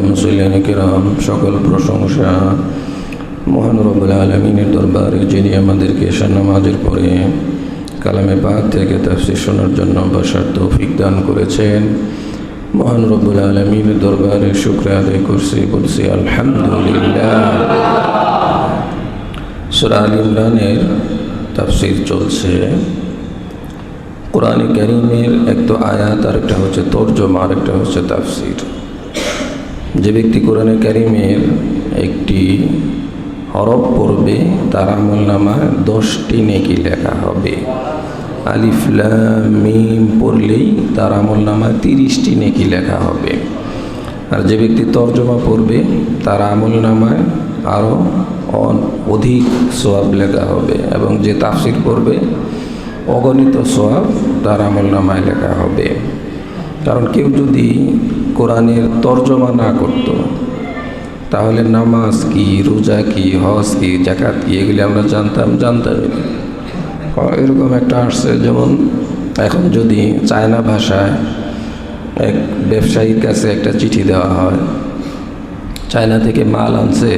মুসল্লিয়ান কিরাম, সকল প্রশংসা মহান রব্বুল আলামিনের দরবারে, যিনি আমাদেরকে এশার নামাজের পরে কালামে পাক থেকে তাফসীর শোনার জন্য বসার তৌফিক দান করেছেন। মহান রব্বুল আলামিনের দরবারে শুকরিয়া আদায় করছি, বলছি আলহামদুলিল্লাহ। সূরা আল ইমরানের তাফসীর চলছে। কোরআনে কারীমের একটা আয়াত, আর একটা হচ্ছে তরজমা, আর একটা হচ্ছে তাফসীর। যে ব্যক্তি কোরআনে কারীমের একটি হরফ পড়বে তার আমলনামায় 10টি নেকি লেখা হবে। আলিফ লাম মিম পড়লেই তার আমলনামায় 30টি নেকি লেখা হবে। আর যে ব্যক্তি তরজমা পড়বে তার আমলনামায় আরও অধিক সওয়াব লেখা হবে, এবং যে তাফসীর পড়বে অগণিত সওয়াব তার আমলনামায় লেখা হবে। কারণ কেউ যদি কোরআনের তরজমা না করত তাহলে নামাজ কি, রোজা কি, হজ কি, যাকাত কি, এগুলি আমরা জানতাম এরকম একটা আসছে। যেমন এখন যদি চায়না ভাষায় এক ব্যবসায়ীর কাছে একটা চিঠি দেওয়া হয়, চায়না থেকে মাল আনছে,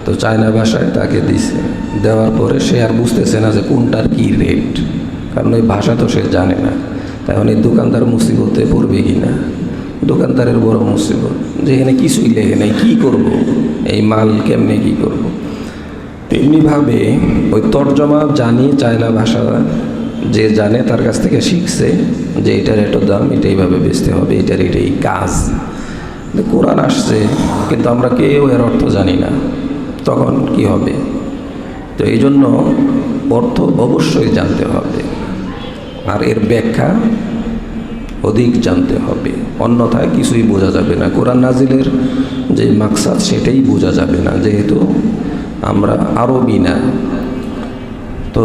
তো চায়না ভাষায় তাকে দিছে, দেওয়ার পরে সে আর বুঝতেছে না যে কোনটার কী রেট, কারণ ওই ভাষা তো সে জানে না। তখন এই দোকানদার মুসিবতে পড়বে কি না? দোকানদারের বড় মুসিবত, যেখানে কিছুই লেগে নেই, কী করব, এই মাল কেমনে কী করব। তেমনিভাবে ওই তরজমা জানি চায়না ভাষা যে জানে তার কাছ থেকে শিখছে যে এটার এত দাম, এটা এইভাবে বেচতে হবে, এটার এটাই কাজ। কোরআন আসছে কিন্তু আমরা কেউ এর অর্থ জানি না, তখন কি হবে? তো এই জন্য অর্থ অবশ্যই জানতে হবে, আর এর ব্যাখ্যা অধিক জানতে হবে, অন্যথায় কিছুই বোঝা যাবে না। কোরআন নাজিলের যে মাকসাদ সেটাই বোঝা যাবে না, যেহেতু আমরা আরবি না। তো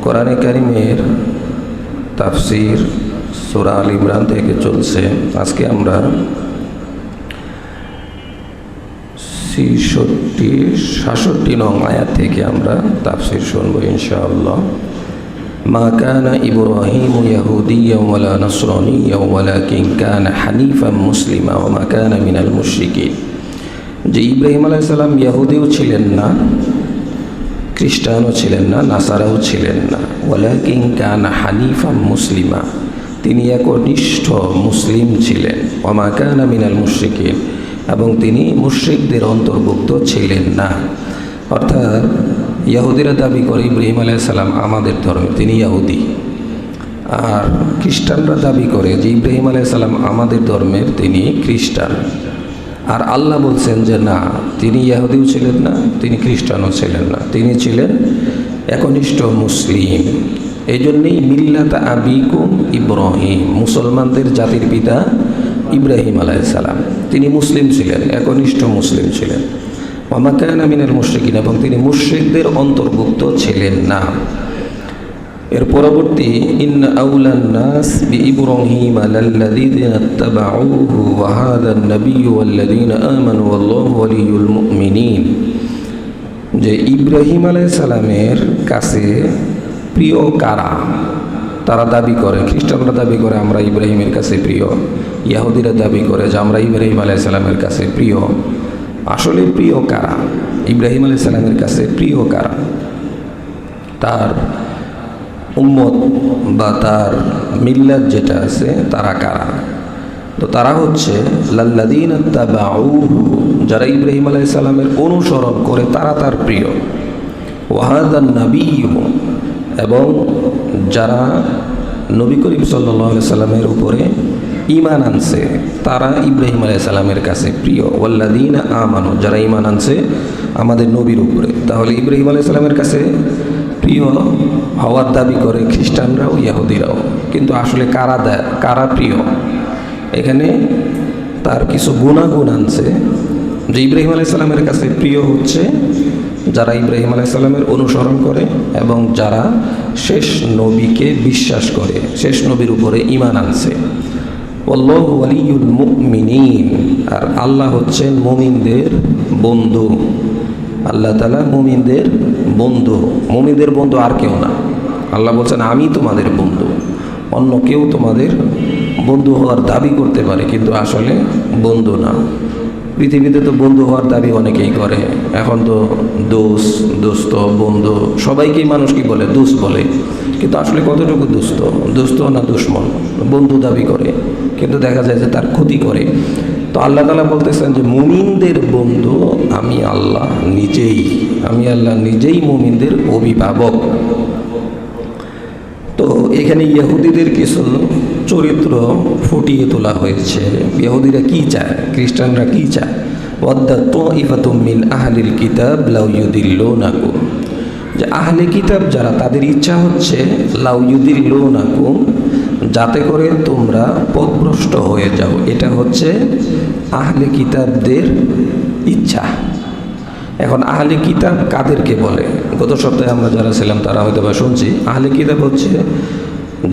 কোরআনে কারীমের তাফসীর সূরা আল ইমরান থেকে চলছে। আজকে আমরা 66 নং আয়াত থেকে আমরা তাফসীর শুনবো ইনশাআল্লাহ। মা কানা ইব্রাহিমু ইয়াহুদিয়্যান ওয়ালা নাসরানিয়্যান ওয়ালাকিন কানা হানিফান মুসলিমা ওয়া মা কানা মিনাল মুশরিকিন। যে ইব্রাহিম আলাইহিস সালাম ইহুদিও ছিলেন না, খ্রিস্টানও ছিলেন না, নাসারাও ছিলেন না। ওয়ালাকিন কানা হানিফান মুসলিমা, তিনি একনিষ্ঠ মুসলিম ছিলেন। ওয়া মা কানা মিনাল মুশরিকিন, এবং তিনি মুশরিকদের অন্তর্ভুক্ত ছিলেন না। অর্থাৎ ইহুদিরা দাবি করে ইব্রাহিম আলাইহিস সালাম আমাদের ধর্মের, তিনি ইহুদি। আর খ্রিস্টানরা দাবি করে যে ইব্রাহিম আলাইহিস সালাম আমাদের ধর্মের, তিনি খ্রিস্টান। আর আল্লাহ বলছেন যে না, তিনি ইহুদিও ছিলেন না, তিনি খ্রিস্টানও ছিলেন না, তিনি ছিলেন একনিষ্ঠ মুসলিম। এই জন্যেই মিল্লাতা আবিকুম ইব্রাহিম, মুসলমানদের জাতির পিতা ইব্রাহিম আলাইহিস সালাম, তিনি মুসলিম ছিলেন, একনিষ্ঠ মুসলিম ছিলেন। ওয়া মা কানা মিনাল মুশরিকিন, এবং তিনি মুশরিকদের অন্তর্ভুক্ত ছিলেন না। এর পরবর্তী ইন্না আউলান নাস বিইব্রাহিম লাল্লাযীনা ইত্তাবাউহু ওয়া হাযান নাবিয়্যু ওয়াল্লাযীনা আমানু ওয়াল্লাহু ওয়ালিয়্যুল মুমিনিন। যে ইব্রাহিম আলাইহিস সালামের কাছে প্রিয় কারা? তারা দাবি করে, খ্রিস্টানরা দাবি করে আমরা ইব্রাহিমের কাছে প্রিয়, ইহুদিরা দাবি করে যে আমরা ইব্রাহিম আলাইহিস সালামের কাছে প্রিয়। আসলে প্রিয় কারা? ইব্রাহিম আলাইহিস সালামের কাছে প্রিয় কারা? তার উম্মত বা তার মিল্লাত যেটা আছে, তারা কারা? তো তারা হচ্ছে লাল্লাযীনা ইত্তাবাউহু, যারা ইব্রাহিম আলাইহিস সালামের অনুসরণ করে তারা তার প্রিয়। ওয়া হাযান নাবিয়্যু, এবং যারা নবী করিম সাল্লাল্লাহু আলাইহি সাল্লামের উপরে ঈমান আনছে তারা ইব্রাহিম আলাইহিস সালামের কাছে প্রিয়। ওয়াল্লাযীনা আমানু, যারা ঈমান আনছে আমাদের নবীর উপরে। তাহলে ইব্রাহিম আলাইহিস সালামের কাছে প্রিয় হওয়ার দাবি করে খ্রিস্টানরাও ইহুদিরাও, কিন্তু আসলে কারা প্রিয়? এখানে তার কিছু গুণাগুণ আনছে যে ইব্রাহিম আলাইহিস সালামের কাছে প্রিয় হচ্ছে যারা ইব্রাহিম আলাইহিস সালামের অনুসরণ করে এবং যারা শেষ নবীকে বিশ্বাস করে, শেষ নবীর উপরে ঈমান আনছে। আল্লাহু ওয়ালিয়্যুল মুমিনিন, আর আল্লাহ হচ্ছেন মুমিনদের বন্ধু। আল্লাহ তাআলা মুমিনদের বন্ধু। মুমিনদের বন্ধু আর কেউ না। আল্লাহ বলছেন আমি তোমাদের বন্ধু। অন্য কেউ তোমাদের বন্ধু হওয়ার দাবি করতে পারে কিন্তু আসলে বন্ধু না। পৃথিবীতে তো বন্ধু হওয়ার দাবি অনেকেই করে। এখন তো দোস্ত বন্ধু সবাইকেই মানুষ কি বলে, দোস্ত বলে, কিন্তু আসলে কতটুকু দোস্ত না দুশ্মন? বন্ধু দাবি করে কিন্তু দেখা যায় যে তার ক্ষতি করে। তো আল্লাহ তাআলা বলতেছেন যে মুমিনদের বন্ধু আমি আল্লাহ নিজেই মুমিনদের অভিভাবক। তো এখানে ইহুদিদের কিছু চরিত্র ফুটিয়ে তোলা হয়েছে। ইহুদিরা কি চায়, খ্রিস্টানরা কি চায়? ওয়াদ্দা তাইফাতুম মিন আহলিল কিতাব লাউ ইউদিল্লুনাকুম, যে আহলে কিতাব যারা, তাদের ইচ্ছা হচ্ছে লাউ ইউদিল্লুনাকুম, যাতে করে তোমরা পথভ্রষ্ট হয়ে যাও। এটা হচ্ছে আহলে কিতাবদের ইচ্ছা। এখন আহলে কিতাব কাদেরকে বলে? গত সপ্তাহে আমরা যারা ছিলাম তারা হয়তো বা শুনছি। আহলে কিতাব হচ্ছে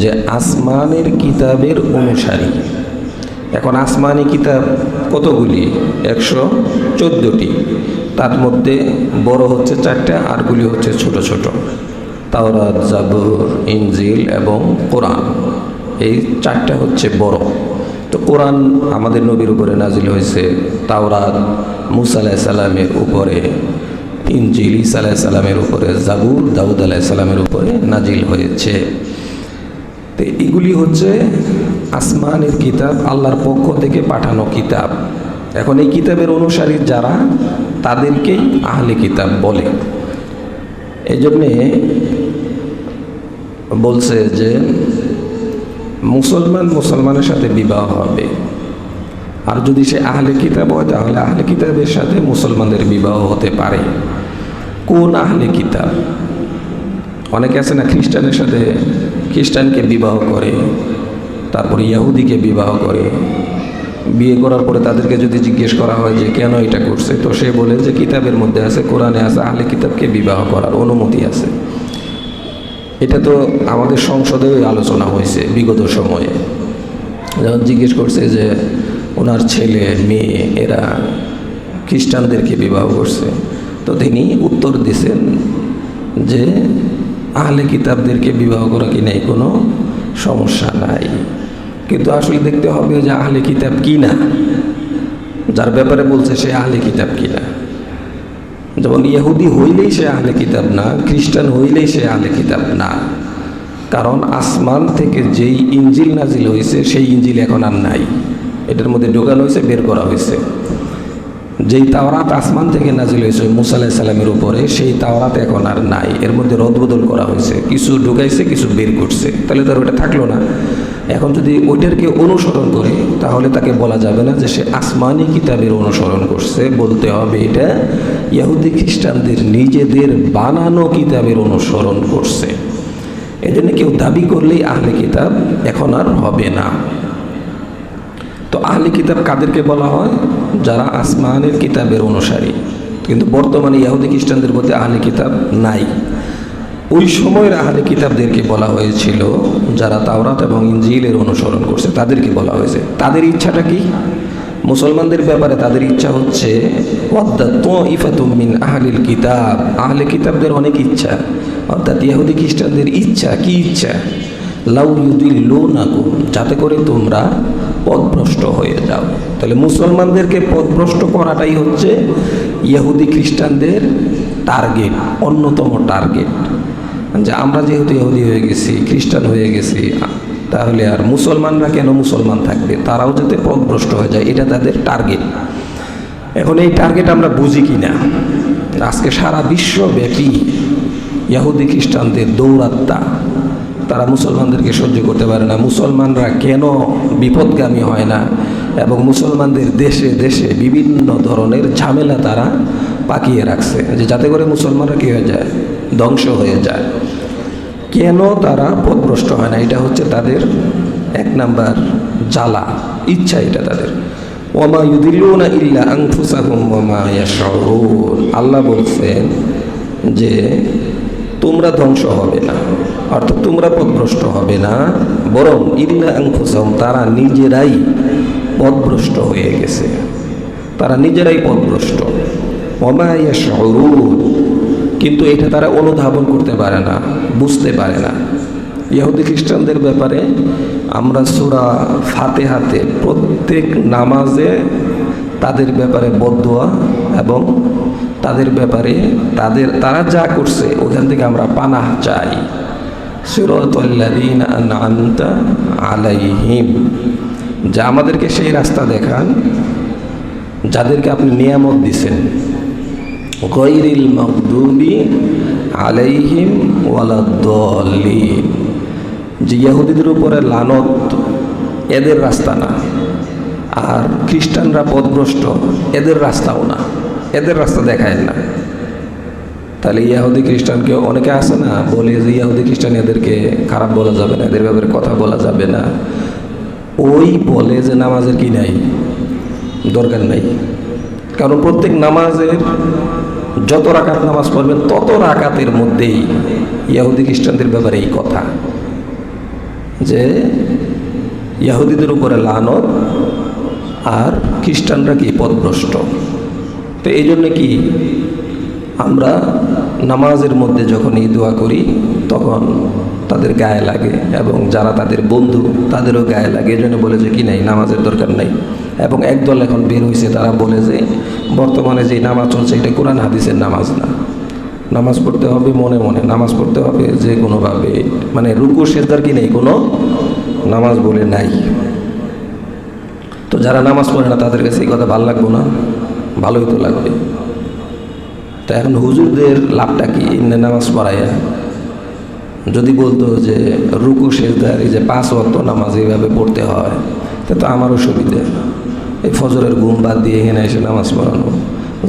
যে আসমানের কিতাবের অনুসারী। এখন আসমানি কিতাব কতগুলি? 114টি। তার মধ্যে বড় হচ্ছে 4টা, আরগুলি হচ্ছে ছোট ছোট। তাওরাত, জাবুর, ইনজিল এবং কোরআন, এই 4টা হচ্ছে বড়। তো কোরআন আমাদের নবীর উপরে নাজিল হয়েছে, তাওরাত মুসা আলাইহিস সালামের উপরে, ইনজিল ঈসা আলাইহিস সালামের উপরে, জাবুর দাউদ আলাইহিস সালামের উপরে নাজিল হয়েছে। তো এগুলি হচ্ছে আসমানের কিতাব, আল্লাহর পক্ষ থেকে পাঠানো কিতাব। এখন এই কিতাবের অনুসারী যারা, তাদেরকেই আহলে কিতাব বলে। এই জন্যে বলছে যে মুসলমানের সাথে বিবাহ হবে, আর যদি সে আহলে কিতাব হয় তাহলে আহলে কিতাবের সাথে মুসলমানদের বিবাহ হতে পারে। কোন আহলে কিতাব? অনেকে আছে না, খ্রিস্টানের সাথে খ্রিস্টানকে বিবাহ করে, তারপরে ইহুদিকে বিবাহ করে। বিয়ে করার পরে তাদেরকে যদি জিজ্ঞেস করা হয় যে কেন এটা করছে, তো সে বলে যে কিতাবের মধ্যে আছে, কোরআনে আছে, আহলে কিতাবকে বিবাহ করার অনুমতি আছে। এটা তো আমাদের সংসদেও আলোচনা হয়েছে বিগত সময়ে। যখন জিজ্ঞেস করছে যে ওনার ছেলে মেয়ে এরা খ্রিস্টানদেরকে বিবাহ করছে, তো তিনি উত্তর দিয়েছেন যে আহলে কিতাবদেরকে বিবাহ করা কি নেই, কোনো সমস্যা নাই। কিন্তু আসলে দেখতে হবে যে আহলে কিতাব কি না, যার ব্যাপারে বলছে সে আহলে কিতাব কি না। যেমন ইহুদি হইলেই সে আহলে কিতাব না, খ্রিস্টান হইলেই সে আহলে কিতাব না। কারণ আসমান থেকে যেই ইনজিল নাজিল হয়েছে সেই ইনজিল এখন আর নাই, এটার মধ্যে ঢোকানো হয়েছে, বের করা হয়েছে। যেই তাওরাত আসমান থেকে নাজিল হয়েছে মুসা আলাইহিস সালামের উপরে, সেই তাওরাত এখন আর নাই, এর মধ্যে রদবদল করা হয়েছে, কিছু ঢুকাইছে কিছু বের করছে, তাহলে তার ওটা থাকলো না। এখন যদি ওইটারকে অনুসরণ করে তাহলে তাকে বলা যাবে না যে সে আসমানি কিতাবের অনুসরণ করছে, বলতে হবে এটা ইহুদি খ্রিস্টানদের নিজেদের বানানো কিতাবের অনুসরণ করছে। এই জন্য কেউ দাবি করলেই আহলে কিতাব এখন আর হবে না। তো আহলে কিতাব কাদেরকে বলা হয়? যারা আসমানের কিতাবের অনুসারী। কিন্তু বর্তমানে ইহুদি খ্রিস্টানদের মধ্যে আহলে কিতাব নাই। ওই সময়ের আহলে কিতাবদেরকে বলা হয়েছিল যারা তাওরাত এবং ইনজিলের অনুসরণ করছে, তাদেরকে বলা হয়েছে। তাদের ইচ্ছাটা কি? মুসলমানদের ব্যাপারে তাদের ইচ্ছা হচ্ছে ওয়াদ্দা তাইফাতুম মিন আহলিল কিতাব, আহলে কিতাবদের অনেক ইচ্ছা, অর্থাৎ ইহুদি খ্রিস্টানদের ইচ্ছা কি? ইচ্ছা লাউ ইউদিল্লুনাকুম, যাতে করে তোমরা পথভ্রষ্ট হয়ে যাও। তাহলে মুসলমানদেরকে পথভ্রষ্ট করাটাই হচ্ছে ইহুদি খ্রিস্টানদের টার্গেট, অন্যতম টার্গেট। যে আমরা যেহেতু ইহুদি হয়ে গেছি, খ্রিস্টান হয়ে গেছি, তাহলে আর মুসলমানরা কেন মুসলমান থাকবে, তারাও যাতে পথভ্রষ্ট হয়ে যায়, এটা তাদের টার্গেট। এখন এই টার্গেট আমরা বুঝি কি না? আজকে সারা বিশ্বব্যাপী ইহুদি খ্রিস্টানদের দৌরাত্ম্য, তারা মুসলমানদেরকে সহ্য করতে পারে না। মুসলমানরা কেন বিপদগামী হয় না, এবং মুসলমানদের দেশে দেশে বিভিন্ন ধরনের ঝামেলা তারা পাকিয়ে রাখছে, যে যাতে করে মুসলমানরা কী হয়ে যায়, ধ্বংস হয়ে যায়। কেন তারা পথভ্রষ্ট হয় না? এটা হচ্ছে তাদের 1 নাম্বার জ্বালা, ইচ্ছা এটা তাদের। ওয়ামা ইউদিল্লুনা ইল্লা আনফুসাহুম ওয়ামা ইয়াশউরুন। আল্লাহ বলছেন যে তোমরা ধ্বংস হবে না, অর্থাৎ তোমরা পথভ্রষ্ট হবে না, বরং ইল্লা আনফুসাহুম, তারা নিজেরাই পথভ্রষ্ট হয়ে গেছে, তারা নিজেরাই পথভ্রষ্ট। ওয়ামা ইয়াশউরুন, কিন্তু এটা তারা অনুধাবন করতে পারে না, বুঝতে পারে না। ইহুদি খ্রিস্টানদের ব্যাপারে আমরা সূরা ফাতিহাতে প্রত্যেক নামাজে তাদের ব্যাপারে বদদোয়া এবং তাদের ব্যাপারে তারা যা করছে ওখান থেকে আমরা পানাহ চাই। সিরাতাল্লাযীনা আন'আমতা আলাইহিম, যা আমাদেরকে সেই রাস্তা দেখান যাদেরকে আপনি নিয়ামত দিছেন। গায়রিল মাগদুবি আলাইহিম ওয়ালাদ-দাল্লিন, যে ইহুদিদের উপরে লানত এদের রাস্তা না, আর খ্রিস্টানরা পথভ্রষ্ট এদের রাস্তাও না, এদের রাস্তা দেখায় না। তাহলে ইহুদি খ্রিস্টানকে অনেকে আছে না বলে যে ইহুদি খ্রিস্টান এদেরকে খারাপ বলা যাবে না, এদের ব্যাপারে কথা বলা যাবে না। ওই বলে যে নামাজের কি নাই, দরকার নাই। কারণ প্রত্যেক নামাজের যত রাকাত নামাজ পড়বেন তত রাকাতের মধ্যেই ইহুদি খ্রিস্টানদের ব্যাপারে এই কথা যে ইহুদিদের উপরে লানত আর খ্রিস্টানরা কি পথভ্রষ্ট। তো এই জন্য কি আমরা নামাজের মধ্যে যখন এই দোয়া করি তখন তাদের গায়ে লাগে এবং যারা তাদের বন্ধু তাদেরও গায়ে লাগে। এই জন্য বলে যে কি নাই, নামাজের দরকার নাই। এবং একদল এখন বের হয়েছে, তারা বলে যে বর্তমানে যে নামাজ চলছে এটা কোরআন হাদিসের নামাজ না, নামাজ পড়তে হবে মনে মনে, নামাজ পড়তে হবে যে কোনোভাবে, মানে রুকু সেজদার কি নেই, কোনো নামাজ বলে নাই। তো যারা নামাজ পড়ে না তাদের কাছে এই কথা ভালো লাগবে না? ভালোই তো লাগবে। তা এখন হুজুরদের লাভটা কি নামাজ পড়াইয়া? যদি বলতো যে রুকু সেজদার এই যে 5 ওয়াক্ত নামাজ এইভাবে পড়তে হয়, তো আমারও সুবিধে। এই ফজরের ঘুম বাদ দিয়ে এখানে এসে নামাজ পড়ানো,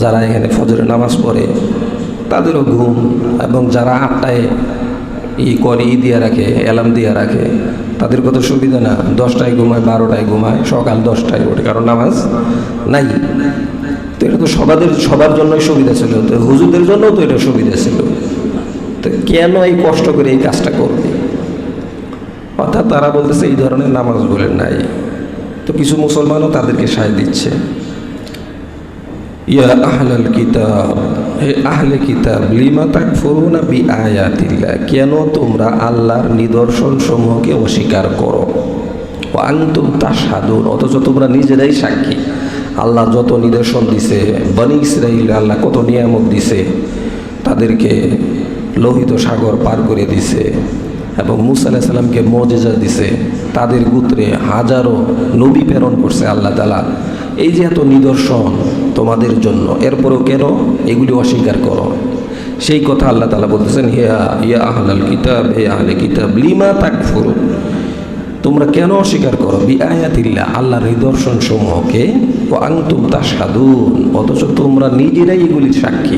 যারা এখানে ফজরের নামাজ পড়ে তাদেরও ঘুম, এবং যারা 8টায় করে দিয়ে রাখে, অ্যালার্ম দিয়ে রাখে, তাদের কত সুবিধা না? 10টায় ঘুমায়, 12টায় ঘুমায়, সকাল 10টায় ওঠে, কারণ নামাজ নাই। তো এটা তো সবার জন্যই সুবিধা ছিল, তো হুজুরদের জন্যও তো এটা সুবিধা ছিল। তো কেন এই কষ্ট করে এই কাজটা করবে? অর্থাৎ তারা বলতেছে এই ধরনের নামাজ বলে নাই। তো কিছু মুসলমানও তাদেরকে সায় দিচ্ছে, ইয়া আহলাল কিতাব, হে আহলে কিতাব, লিমা তাকফুরুনা বিআয়াতিল্লাহ, কেন তোমরা আল্লাহর নিদর্শন সমূহকে অস্বীকার করো? ওয়া আনতুম তাশহাদুন, অথচ তোমরা নিজেরাই সাক্ষী। আল্লাহ যত নিদর্শন দিছে, বনি ইসরাইল আল্লাহ কত নিয়ামত দিছে, তাদেরকে লোহিত সাগর পার করে দিছে, এবং মুসা আলাইহিস সালামকে মুজিজা দিছে, তাদের গোত্রে হাজারো নবী প্রেরণ করছে আল্লাহ তাআলা। এই যে এত নিদর্শন তোমাদের জন্য, এরপরেও কেন এগুলি অস্বীকার করো? সেই কথা আল্লাহ তাআলা বলতেছেন, ইয়া আহলাল কিতাব, হে আহলে কিতাব, লিমা তাকফুরুন, তোমরা কেন অস্বীকার করো বিআয়াতিল্লাহ, আল্লাহর নিদর্শন সমূহকে, ওয়া আনতুম তাশহাদুন, অথচ তোমরা নিজেরাই এগুলির সাক্ষী।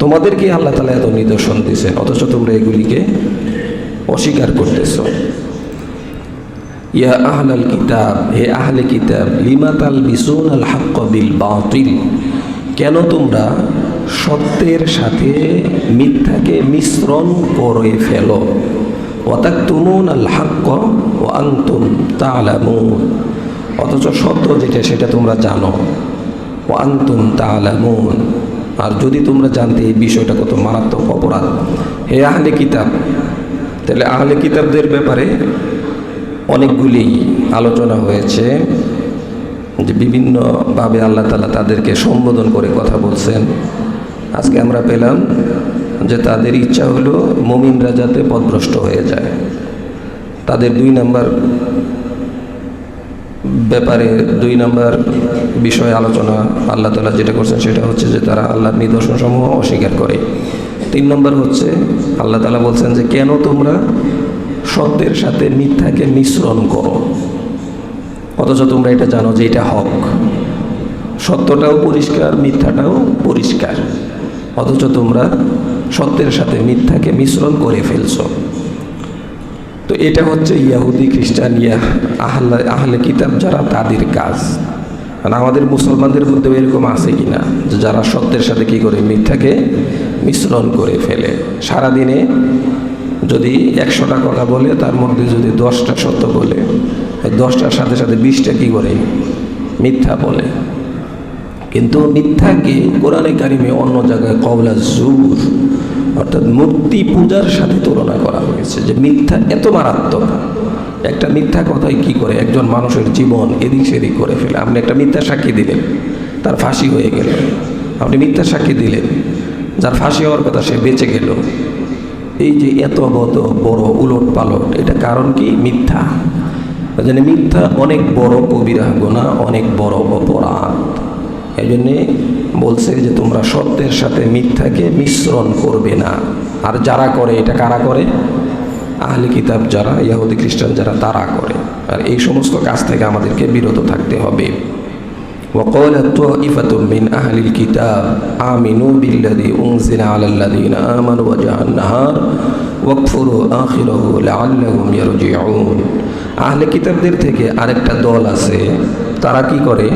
তোমাদেরকে আল্লাহ তাআলা এত নিদর্শন দিয়েছেন, অথচ তোমরা এগুলিকে অস্বীকার করতেছ। ইয়া আহলাল কিতাব, হে আহলে কিতাব, লিমা তালবিসুনাল হক্ক বিল বাতিল, কেন তোমরা সত্যের সাথে মিথ্যাকে মিশ্রণ করে ফেলো? ওয়া তাকতুমুনাল হক্ক ওয়া আনতুম তা'লামুন, অথচ সত্য যেটা সেটা তোমরা জানো। ওয়া আনতুম তা'লামুন, আর যদি তোমরা জানতে এই বিষয়টা কত মারাত্মক অপরাধ। হে আহলে কিতাব, তাহলে আহলে কিতাবদের ব্যাপারে অনেকগুলি আলোচনা হয়েছে, যে বিভিন্নভাবে আল্লাহ তাআলা তাদেরকে সম্বোধন করে কথা বলছেন। আজকে আমরা পেলাম যে তাদের ইচ্ছা হলো মুমিনরা যাতে পথভ্রষ্ট হয়ে যায়। তাদের 2 নম্বর ব্যাপারে 2 নম্বর বিষয়ে আলোচনা আল্লাহ তাআলা যেটা করছেন সেটা হচ্ছে যে তারা আল্লাহর নিদর্শন সমূহ অস্বীকার করে। 3 নম্বর হচ্ছে আল্লাহ তাআলা বলছেন যে কেন তোমরা সত্যের সাথে মিথ্যাকে মিশ্রণ করো, অথচ তোমরা এটা জানো যে এটা হক, সত্যটাও পরিষ্কার মিথ্যাটাও পরিষ্কার, অথচ তোমরা সত্যের সাথে মিথ্যাকে মিশ্রণ করে ফেলছো। তো এটা হচ্ছে ইহুদি খ্রিস্টান আহলে কিতাব যারা, তাদের কাজ। আর আমাদের মুসলমানদের মধ্যে এরকম আছে কিনা যে যারা সত্যের সাথে কি করে মিথ্যাকে মিশ্রণ করে ফেলে? সারাদিনে যদি 100টা কথা বলে তার মধ্যে যদি 10টা সত্য বলে, 10টার সাথে সাথে 20টা কি করে মিথ্যা বলে। কিন্তু মিথ্যাকে কোরআনে কারিমে অন্য জায়গায় কওলা জুর, অর্থাৎ মূর্তি পূজার সাথে তুলনা করা হয়েছে, যে মিথ্যা এত মারাত্মক একটা মিথ্যা কথাই কি করে একজন মানুষের জীবন এদিক সেদিক করে ফেলে। আপনি একটা মিথ্যা সাক্ষী দিলেন, তার ফাঁসি হয়ে গেল। আপনি মিথ্যা সাক্ষী দিলেন, যার ফাঁসি হওয়ার কথা সে বেঁচে গেল। এই যে এত বড় উলট পালট, এটা কারণ কি? মিথ্যা। যেন মিথ্যা অনেক বড় কবিরা গুনাহ, অনেক বড় অপরাধ। এই জন্যে বলছে যে তোমরা সত্যের সাথে মিথ্যাকে মিশ্রণ করবে না। আর যারা করে, এটা কারা করে? আহলে কিতাব যারা, ইহুদি খ্রিস্টান যারা, তারা করে। আর এই সমস্ত কাজ থেকে আমাদেরকে বিরত থাকতে হবে। وقالت طائفة من أهل الكتاب آمنوا بالذي أنزل على الذين آمنوا وجه النهار واكفروا آخره لعلهم يرجعون। আহলে কিতাবদের থেকে আরেকটা দল আছে, তারা কি করে?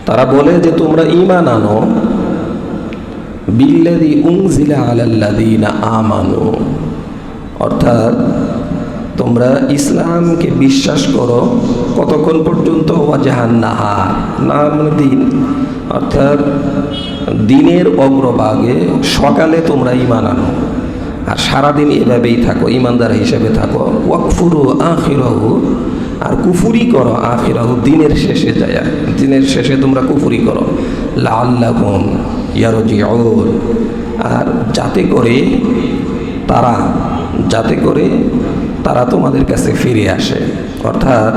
তারা বলে যে তোমরা ঈমান আনো বিল্লাযী উনজিলা আলাল্লাযীনা আমানু, অর্থাৎ তোমরা ইসলামকে বিশ্বাস করো কতক্ষণ পর্যন্ত? ওয়াজহান নাহার, না মানে দিন, অর্থাৎ দিনের অগ্রভাগে সকালে তোমরা ঈমান আনো আর সারাদিন এভাবেই থাকো, ঈমানদার হিসেবে থাকো। ওয়াকফুরু আখিরাহু, আর কুফুরি করো আখিরাহু, দিনের শেষে যায়, দিনের শেষে তোমরা কুফুরি করো। লাআল্লাহুম ইয়ারজিউন, আর যাতে করে তারা তোমাদের কাছে ফিরে আসে। অর্থাৎ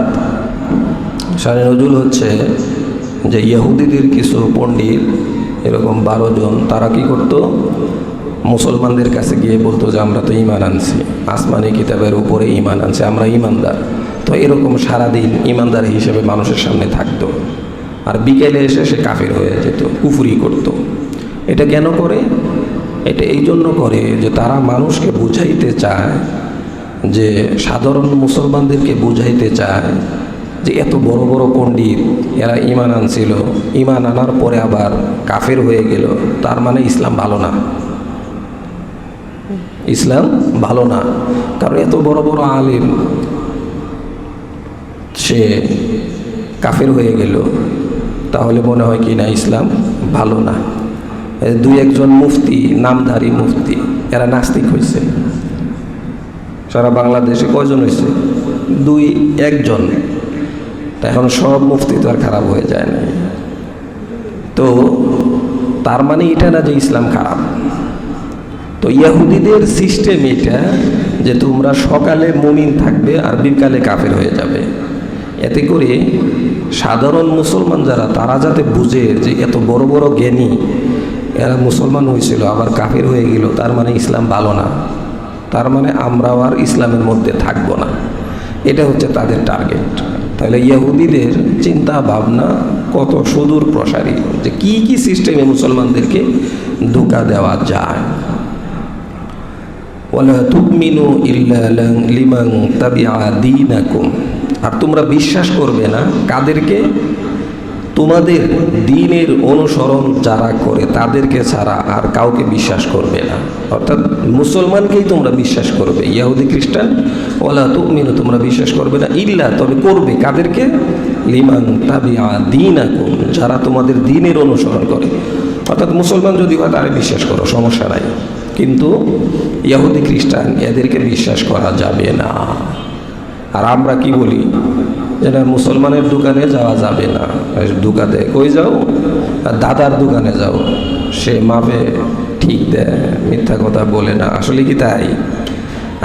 শানে নজুল হচ্ছে যে ইহুদিদের কিছু পণ্ডিত, এরকম 12 জন, তারা কি করতো? মুসলমানদের কাছে গিয়ে বলতো যে আমরা তো ঈমান আনছি, আসমানি কিতাবের উপরে ঈমান আনছি, আমরা ঈমানদার। তো এরকম সারাদিন ঈমানদার হিসেবে মানুষের সামনে থাকতো, আর বিকেলে এসে সে কাফির হয়ে যেত, কুফরি করত। এটা কেন করে? এটা এই জন্য করে যে তারা মানুষকে বুঝাইতে চায়, যে সাধারণ মুসলমানদেরকে বুঝাইতে চায় যে এত বড় বড় পণ্ডিত এরা ঈমান আনছিল, ঈমান আনার পরে আবার কাফের হয়ে গেল, তার মানে ইসলাম ভালো না, ইসলাম ভালো না। কারণ এত বড় বড় আলিম সে কাফের হয়ে গেল, তাহলে মনে হয় কি না ইসলাম ভালো না। 2-1 মুফতি, নামধারী মুফতি, এরা নাস্তিক হয়েছে। সারা বাংলাদেশে কয়জন হয়েছে? 2-1 জন। এখন সব মুফতি তো আর খারাপ হয়ে যায় না। তো তার মানে এটা না যে ইসলাম খারাপ। তো ইহুদিদের সিস্টেম এটা যে তোমরা সকালে মুমিন থাকবে আর বিকালে কাফের হয়ে যাবে। এতে করে সাধারণ মুসলমান যারা, তারা যাতে বুঝে যে এত বড় বড় জ্ঞানী এরা মুসলমান হয়েছিল আবার কাফের হয়ে গেল, তার মানে ইসলাম ভালো না, তার মানে আমরাও আর ইসলামের মধ্যে থাকবো না। এটা হচ্ছে তাদের টার্গেট। তাহলে ইহুদিদের চিন্তা ভাবনা কত সুদূর প্রসারী, যে কি কি সিস্টেমে মুসলমানদেরকে ধোঁকা দেওয়া যায়। ওয়ালা তুমিনু ইল্লা লিমান তাবিআ দীনাকুম, আর তোমরা বিশ্বাস করবে না কাদেরকে? তোমাদের দ্বীনের অনুসরণ যারা করে তাদেরকে ছাড়া আর কাউকে বিশ্বাস করবে না। অর্থাৎ মুসলমানকেই তোমরা বিশ্বাস করবে, ইহুদি খ্রিস্টান। ওয়ালা তুমিনু, তোমরা বিশ্বাস করবে না, ইল্লা, তবে করবে কাদেরকে? লিমান তাবিআ দীনাকুম, যারা তোমাদের দ্বীনের অনুসরণ করে। অর্থাৎ মুসলমান যদি হয় তারা বিশ্বাস করো, সমস্যা নাই, কিন্তু ইহুদি খ্রিস্টান এদেরকে বিশ্বাস করা যাবে না। আর আমরা কি বলি? যেটা মুসলমানের দোকানে যাওয়া যাবে না। দোকানে কই যাও? দাদার দোকানে যাও, সে মাপে ঠিক দেয়, মিথ্যা কথা বলে না। আসলে কি তাই?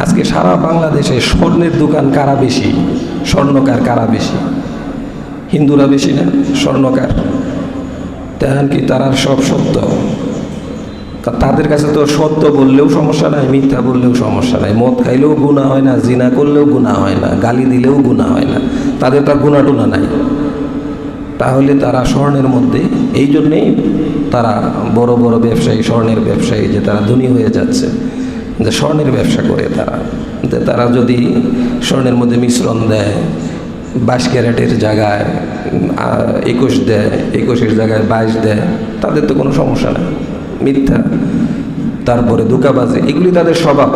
আজকে সারা বাংলাদেশে স্বর্ণের দোকান কারা বেশি? স্বর্ণকার কারা বেশি? হিন্দুরা বেশি না স্বর্ণকার? তেমন কি তারা সব সত্য? তাদের কাছে তো সত্য বললেও সমস্যা নাই, মিথ্যা বললেও সমস্যা নাই, মদ খাইলেও গুনাহ হয় না, জিনা করলেও গুনাহ হয় না, গালি দিলেও গুনাহ হয় না, তাদের তার গুনাহ টুনা নাই। তাহলে তারা স্বর্ণের মধ্যে, এই জন্যেই তারা বড় বড় ব্যবসায়ী, স্বর্ণের ব্যবসায়ী, যে তারা ধনী হয়ে যাচ্ছে, যে স্বর্ণের ব্যবসা করে তারা, যে তারা যদি স্বর্ণের মধ্যে মিশ্রণ দেয়, 22 ক্যারেটের জায়গায় 21 দেয়, 21-এর জায়গায় 22 দেয়, তাদের তো কোনো সমস্যা নেই। মিথ্যা, তারপরে ধোঁকাবাজি, এগুলি তাদের স্বভাব।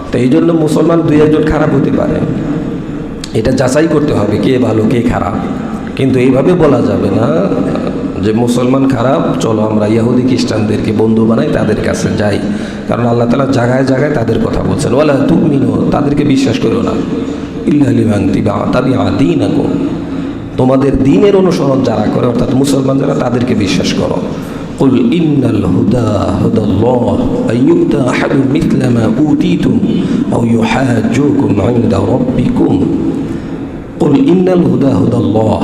তো এই জন্য মুসলমান 2-1 জন খারাপ হতে পারে, এটা যাচাই করতে হবে কে ভালো কে খারাপ। কিন্তু এইভাবে বলা যাবে না যে মুসলমান খারাপ, চলো আমরা ইহুদি খ্রিস্টানদেরকে বন্ধু বানাই, তাদের কাছে যাই, কারণ আল্লাহ তাআলা জায়গায় জায়গায় তাদের কথা বলছেন, ওয়ালা তুমিনু, তাদেরকে বিশ্বাস করো না, ইল্লা লিমান তাবিআ দীনাকুম, তোমাদের দ্বীনের অনুসরণ যারা করে অর্থাৎ মুসলমান যারা, তাদেরকে বিশ্বাস করো। কুল ইন্নাল হুদা হুদাল্লাহ আইয়ুতা আহাদুম মিথলা মা উতিতুম আও ইউহাজ্জুকুম ইনদা রাব্বিকুম। কুল ইন্নাল হুদা হুদাল্লাহ,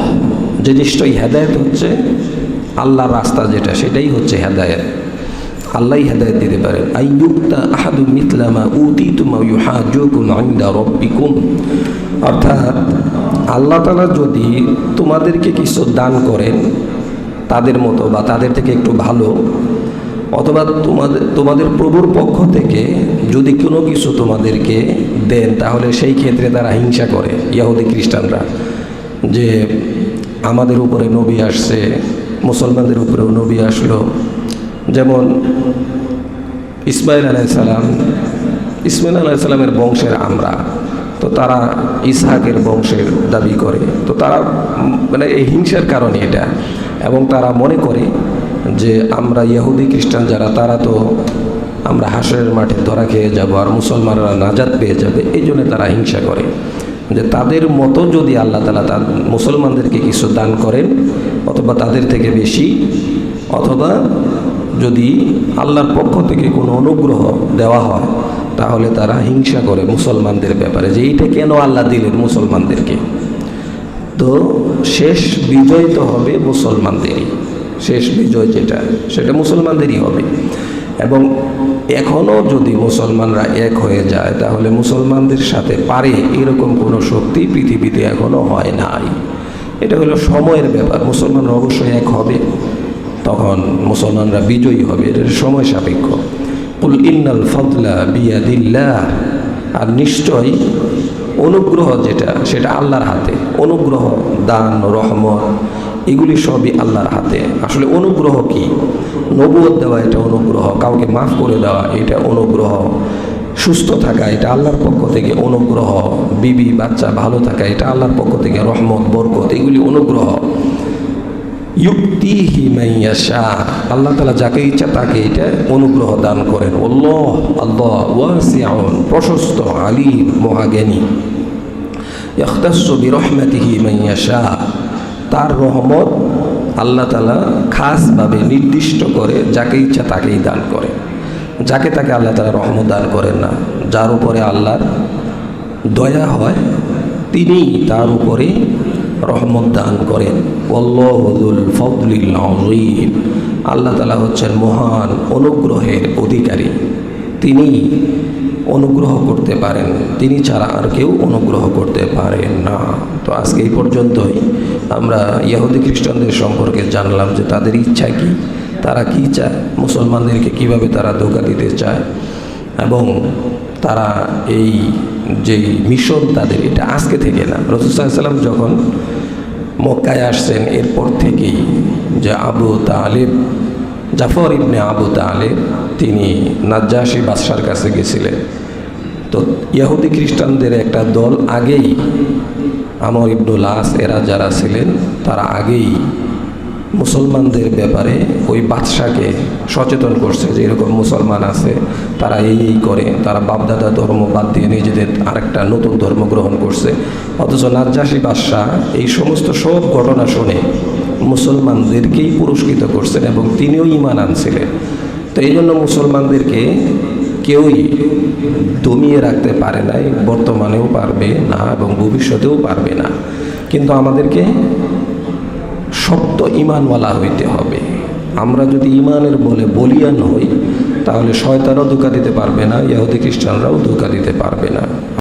যে নিশ্চয়ই হেদায়েত হচ্ছে আল্লাহর রাস্তা, যেটা সেটাই হচ্ছে হেদায়েত, আল্লাহই হেদায়েত দিতে পারেন। আইয়ুতা আহাদুম মিথলা মা উতিতুম আও ইউহাজ্জুকুম ইনদা রাব্বিকুম, অর্থাৎ আল্লাহ তাআলা যদি তোমাদেরকে কিছু দান করেন তাদের মতো বা তাদের থেকে একটু ভালো, অথবা তোমাদের প্রভুর পক্ষ থেকে যদি কোনো কিছু তোমাদেরকে দেন, তাহলে সেই ক্ষেত্রে তারা হিংসা করে, ইহুদি খ্রিস্টানরা, যে আমাদের উপরে নবী আসছে, মুসলমানদের উপরেও নবী আসলো। যেমন ইসমাইল আলাইহিসসালামের বংশের আমরা, তো তারা ইসহাকের বংশের দাবি করে, তো তারা মানে এই হিংসার কারণে এটা, এবং তারা মনে করে যে আমরা ইহুদি খ্রিস্টান যারা, তারা তো আমরা হাসরের মাঠে ধরা খেয়ে যাব আর মুসলমানরা নাজাত পেয়ে যাবে, এই জন্য তারা হিংসা করে যে তাদের মতো যদি আল্লাহ তাআলা মুসলমানদেরকে কিছু দান করেন অথবা তাদের থেকে বেশি, অথবা যদি আল্লাহর পক্ষ থেকে কোনো অনুগ্রহ দেওয়া হয়, তাহলে তারা হিংসা করে মুসলমানদের ব্যাপারে, যে এইটা কেন আল্লাহ দিলেন মুসলমানদেরকে। তো শেষ বিজয় তো হবে মুসলমানদেরই, শেষ বিজয় যেটা সেটা মুসলমানদেরই হবে। এবং এখনও যদি মুসলমানরা এক হয়ে যায়, তাহলে মুসলমানদের সাথে পারে এরকম কোনো শক্তি পৃথিবীতে এখনও হয় নাই। এটা হলো সময়ের ব্যাপার, মুসলমানরা অবশ্যই এক হবে, তখন মুসলমানরা বিজয়ী হবে, এটা সময় সাপেক্ষ। কুল ইন্নাল ফাদলা বিয়াদিল্লাহ, আর নিশ্চয় অনুগ্রহ যেটা সেটা আল্লাহর হাতে। অনুগ্রহ, দান, রহমত, এগুলি সবই আল্লাহর হাতে। আসলে অনুগ্রহ কি? নবুয়ত দেওয়া এটা অনুগ্রহ, কাউকে মাফ করে দেওয়া এটা অনুগ্রহ, সুস্থ থাকা এটা আল্লাহর পক্ষ থেকে অনুগ্রহ, বিবি বাচ্চা ভালো থাকা এটা আল্লাহর পক্ষ থেকে রহমত, বরকত, এগুলি অনুগ্রহ। ইউক্তিহি মান ইয়াশা, আল্লাহ তাআলা যাকে ইচ্ছা তাকে এটা অনুগ্রহ দান করেন। আল্লাহ ওয়াসিউন, প্রশস্ত, আলিম, মহাজ্ঞানী। ইখতাসসু বিরহমাতিহি মান ইয়াশা, তার রহমত আল্লাহ তাআলা খাসভাবে নির্দিষ্ট করে যাকে ইচ্ছা তাকেই দান করে, যাকে তাকে আল্লাহ তাআলা রহমত দান করেন না। যার উপরে আল্লাহর দয়া হয় তিনি তার উপরে রহমত দান করেন। আল্লাহু যুল ফাদলিল আযীম, আল্লাহ তাআলা হচ্ছেন মহান অনুগ্রহের অধিকারী, তিনি অনুগ্রহ করতে পারেন, তিনি ছাড়া আর কেউ অনুগ্রহ করতে পারেন না। তো আজকে এই পর্যন্তই আমরা ইহুদি খ্রিস্টানদের সম্পর্কে জানলাম যে তাদের ইচ্ছা কি, তারা কি চায়, মুসলমানদেরকে কিভাবে তারা ধোঁকা দিতে চায়, এবং তারা এই যে মিশন তাদের, এটা আজকে থেকে না। রাসূল সাল্লাল্লাহু আলাইহি ওয়াসাল্লাম যখন মক্কায় আসছেন, এরপর থেকেই যে আবু তালেব, জাফর ইবনে আবু তালেব, তিনি নাজ্জাশী বাদশার কাছে গেছিলেন। তো ইহুদি খ্রিস্টানদের একটা দল আগেই, আমর ইবনুল আস এরা যারা ছিলেন, তারা আগেই মুসলমানদের ব্যাপারে ওই বাদশাকে সচেতন করছে যে এরকম মুসলমান আছে, তারা এই করে, তারা বাপদাদা ধর্ম বাদ দিয়ে নিজেদের আরেকটা নতুন ধর্ম গ্রহণ করছে। অথচ নাজ্জাশী বাদশাহ এই সমস্ত সব ঘটনা শুনে মুসলমানদেরকেই পুরস্কৃত করছেন এবং তিনিও ঈমান আনছিলেন। তো এই জন্য মুসলমানদেরকে কেউই দমিয়ে রাখতে পারে নাই, বর্তমানেও পারবে না এবং ভবিষ্যতেও পারবে না। কিন্তু আমাদেরকে শক্ত ঈমানওয়ালা হইতে হবে। আমরা যদি ঈমানের বলে বলিয়ান হই, তাহলে শয়তানও ধোঁকা দিতে পারবে না, ইহুদি খ্রিস্টানরাও ধোঁকা দিতে পারবে না।